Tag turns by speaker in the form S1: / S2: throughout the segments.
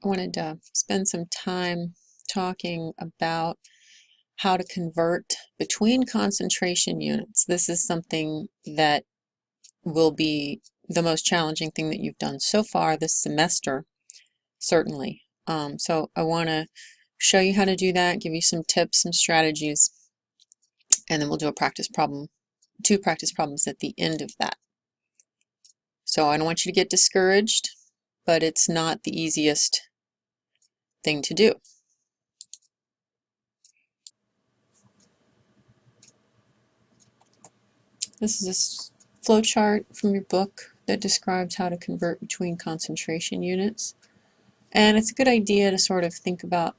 S1: I wanted to spend some time talking about how to convert between concentration units. This is something that will be the most challenging thing that you've done so far this semester, certainly. So I want to show you how to do that, give you some tips, some strategies, and then we'll do a practice problem, 2 practice problems at the end of that. So I don't want you to get discouraged, but it's not the easiest thing to do. This is a flow chart from your book that describes how to convert between concentration units. And it's a good idea to sort of think about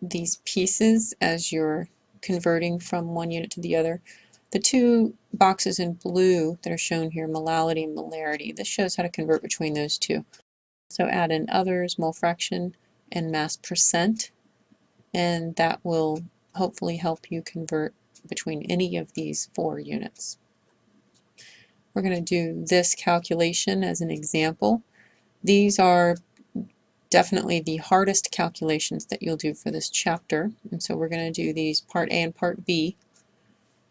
S1: these pieces as you're converting from one unit to the other. The 2 boxes in blue that are shown here, molality and molarity, this shows how to convert between those 2. So add in others, mole fraction, and mass percent, and that will hopefully help you convert between any of these 4 units. We're going to do this calculation as an example. These are definitely the hardest calculations that you'll do for this chapter, and so we're going to do these part A and part B,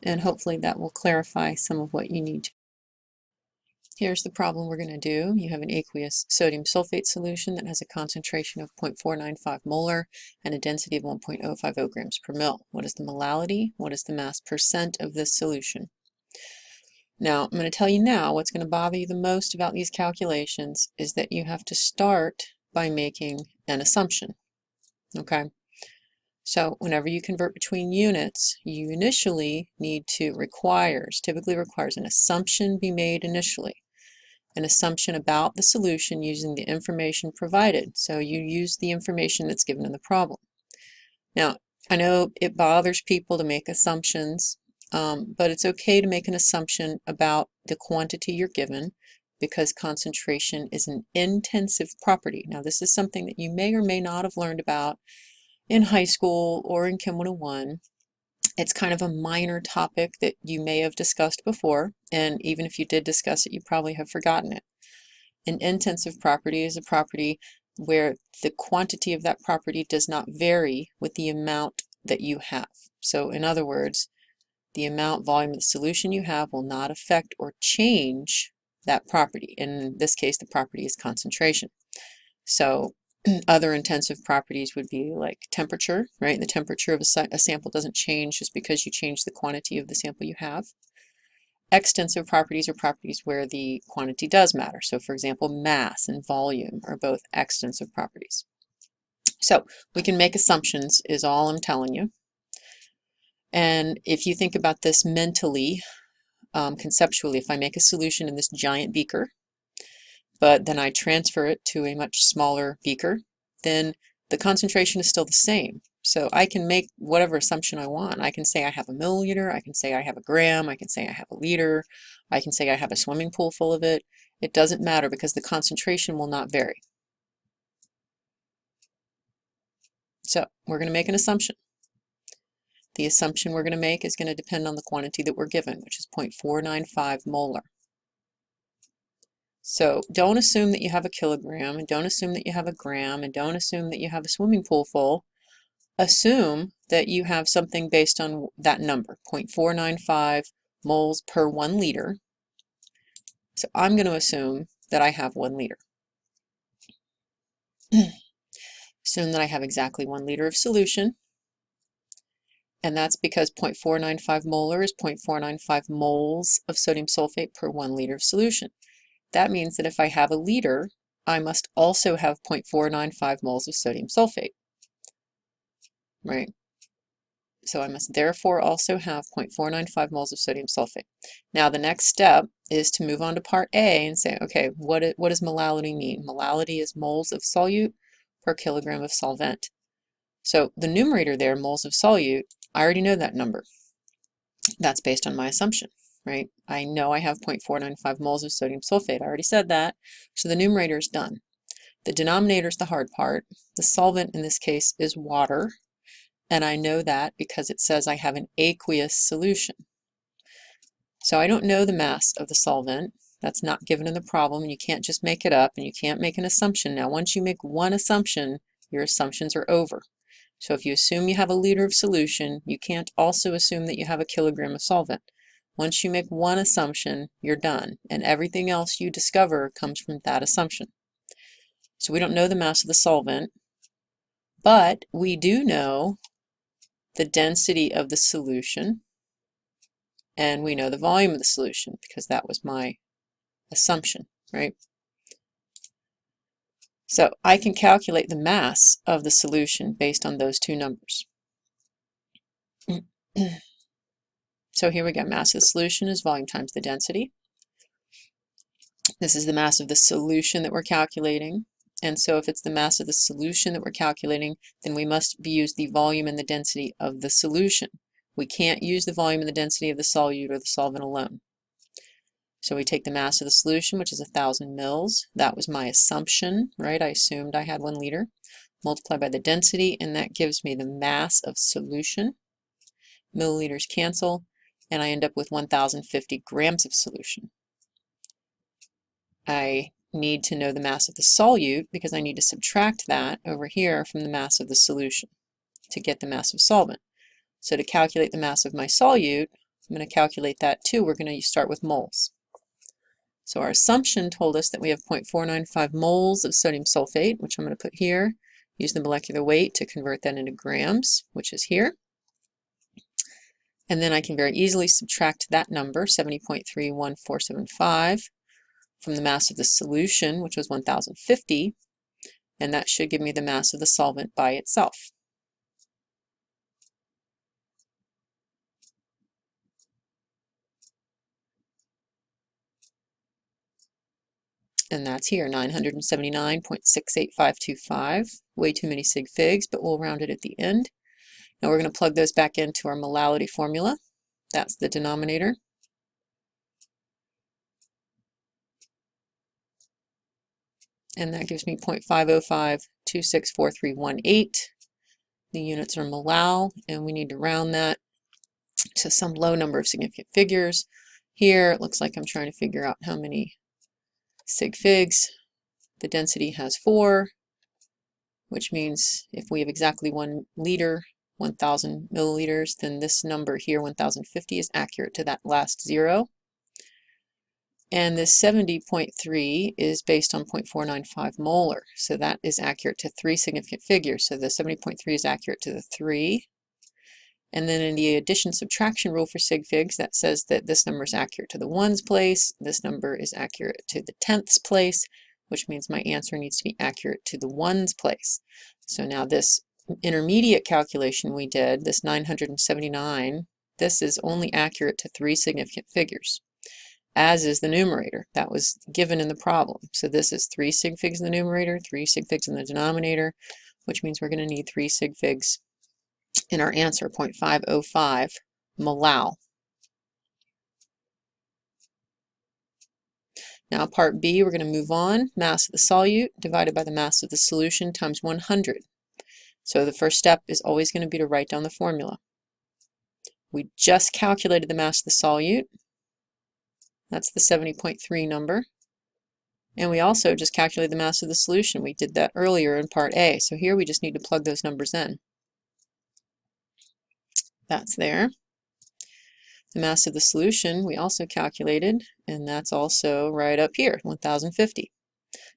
S1: and hopefully that will clarify some of what you need to. Here's the problem we're going to do. You have an aqueous sodium sulfate solution that has a concentration of 0.495 molar and a density of 1.050 grams per mil. What is the molality? What is the mass percent of this solution? Now, I'm going to tell you now what's going to bother you the most about these calculations is that you have to start by making an assumption. Okay? So whenever you convert between units, you initially need to typically requires an assumption be made initially. An assumption about the solution using the information provided. So you use the information that's given in the problem. Now, I know it bothers people to make assumptions, but it's okay to make an assumption about the quantity you're given because concentration is an intensive property. Now, this is something that you may or may not have learned about in high school or in Chem 101. It's kind of a minor topic that you may have discussed before, and even if you did discuss it, you probably have forgotten it. An intensive property is a property where the quantity of that property does not vary with the amount that you have. So in other words, the amount volume of the solution you have will not affect or change that property. In this case, the property is concentration. So other intensive properties would be like temperature, right? The temperature of a sample doesn't change just because you change the quantity of the sample you have. Extensive properties are properties where the quantity does matter. So for example, mass and volume are both extensive properties. So we can make assumptions is all I'm telling you. And if you think about this mentally, conceptually, if I make a solution in this giant beaker, but then I transfer it to a much smaller beaker, then the concentration is still the same. So I can make whatever assumption I want. I can say I have a milliliter, I can say I have a gram, I can say I have a liter, I can say I have a swimming pool full of it. It doesn't matter because the concentration will not vary. So we're going to make an assumption. The assumption we're going to make is going to depend on the quantity that we're given, which is 0.495 molar. So don't assume that you have a kilogram, and don't assume that you have a gram, and don't assume that you have a swimming pool full. Assume that you have something based on that number, 0.495 moles per 1 liter. So I'm going to assume that I have 1 liter. Assume that I have exactly 1 liter of solution. And that's because 0.495 molar is 0.495 moles of sodium sulfate per 1 liter of solution. That means that if I have a liter, I must also have 0.495 moles of sodium sulfate, right? So I must therefore also have 0.495 moles of sodium sulfate. Now the next step is to move on to part A and say, okay, what does molality mean? Molality is moles of solute per kilogram of solvent. So the numerator there, moles of solute, I already know that number. That's based on my assumption, right? I know I have 0.495 moles of sodium sulfate. I already said that. So the numerator is done. The denominator is the hard part. The solvent in this case is water. And I know that because it says I have an aqueous solution. So I don't know the mass of the solvent, That's not given in the problem, and you can't just make it up, and you can't make an assumption. Now, once you make one assumption, your assumptions are over. So if you assume you have a liter of solution, you can't also assume that you have a kilogram of solvent. Once you make one assumption, you're done, and everything else you discover comes from that assumption. So we don't know the mass of the solvent, but we do know the density of the solution, and we know the volume of the solution because that was my assumption, right? So I can calculate the mass of the solution based on those two numbers. So here we go. Mass of the solution is volume times the density. This is the mass of the solution that we're calculating. And so if it's the mass of the solution that we're calculating, then we must use the volume and the density of the solution. We can't use the volume and the density of the solute or the solvent alone. So we take the mass of the solution, which is 1,000 mils. That was my assumption, right? I assumed I had 1 liter. Multiply by the density, and that gives me the mass of solution. Milliliters cancel, and I end up with 1,050 grams of solution. I need to know the mass of the solute because I need to subtract that over here from the mass of the solution to get the mass of solvent. So to calculate the mass of my solute, I'm going to calculate that too. We're going to start with moles. So our assumption told us that we have 0.495 moles of sodium sulfate, which I'm going to put here. Use the molecular weight to convert that into grams, which is here. And then I can very easily subtract that number, 70.31475, from the mass of the solution, which was 1,050, and that should give me the mass of the solvent by itself. And that's here, 979.68525. Way too many sig figs, but we'll round it at the end. Now we're going to plug those back into our molality formula. That's the denominator. And that gives me 0.505264318. The units are molal, and we need to round that to some low number of significant figures. Here, it looks like I'm trying to figure out how many sig figs. The density has 4, which means if we have exactly 1 liter, 1,000 milliliters, then this number here, 1,050, is accurate to that last 0. And this 70.3 is based on 0.495 molar, so that is accurate to 3 significant figures. So the 70.3 is accurate to the 3. And then in the addition-subtraction rule for sig figs, that says that this number is accurate to the ones place, this number is accurate to the tenths place, which means my answer needs to be accurate to the ones place. So now this intermediate calculation we did, this 979, this is only accurate to 3 significant figures, as is the numerator. That was given in the problem. So this is 3 sig figs in the numerator, 3 sig figs in the denominator, which means we're going to need 3 sig figs in our answer, 0.505 molal. Now part B, we're going to move on. Mass of the solute divided by the mass of the solution times 100. So the first step is always going to be to write down the formula. We just calculated the mass of the solute. That's the 70.3 number. And we also just calculated the mass of the solution. We did that earlier in part A. So here we just need to plug those numbers in. That's there. The mass of the solution we also calculated, and that's also right up here, 1,050.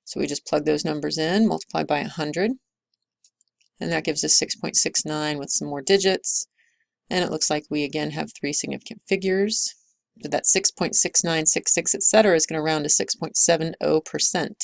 S1: So we just plug those numbers in, multiply by 100, and that gives us 6.69 with some more digits. And it looks like we again have 3 significant figures. But that 6.6966, etc., is going to round to 6.70%.